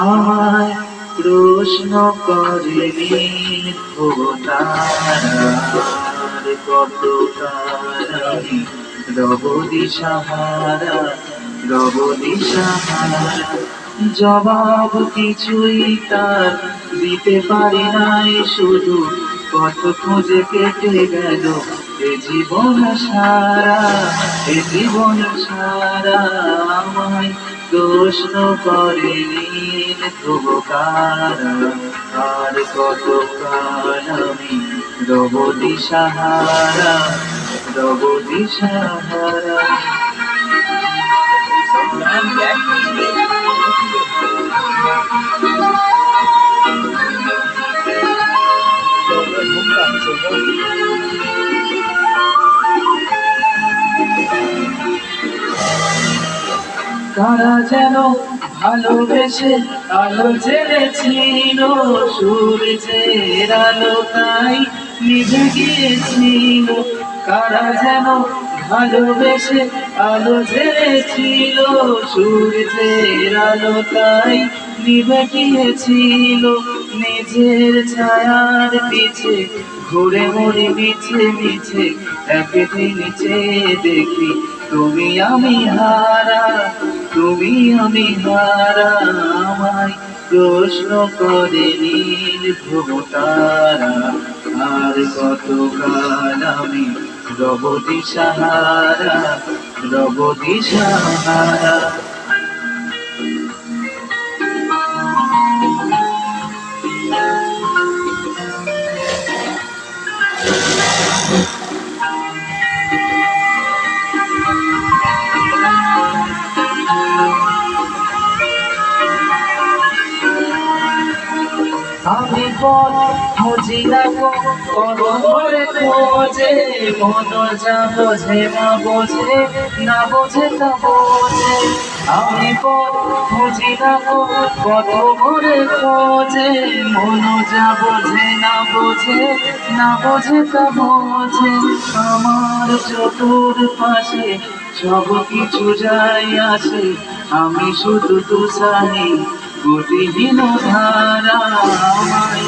আমায় প্রশ্ন করে তারার কত তারাই রব দিশাহারা রব দিশাহারা জবাব কিছুই তার দিতে পারি নাই শুধু কত খুঁজে কেটে গেল এ জীবন সারা এ জীবন সারা আমায় প্রশ্ন করে নীল ধ্রুবকারা আর কত কাল আমি রব দিশাহারা রব দিশাহারা। কারা যেন ভালোবেসে আলো জেলেছিল সূর্যের আলো তাই নিভে গিয়েছিল। কারা যেন ভালোবেসে আলো জেলেছিল সূর্যের আলো তাই নিভে গিয়েছিল। নিজের ছায়ার পিছে ঘুরে মরি মিছে মিছে একদিন চেয়ে দেখি তুমি আমি হারা তুমি আমি হারা আমায় প্রশ্ন করে নীল ধ্রুব তারা আর কত কাল আমি রব দিশাহারা রব দিশাহারা। আমি পথ খুঁজি না গো কত করে খোঁজে মন যা বোঝে না বোঝে না বোঝে তা বোঝে। আমি পথ খুঁজি না গো কত করে খোঁজে মন যা বোঝে না বোঝে না বোঝে তা বোঝে। আমার চতুর পাশে সব কিছু যাই আসে আমি শুধু তো চাই গতিহীন ধারা আমায়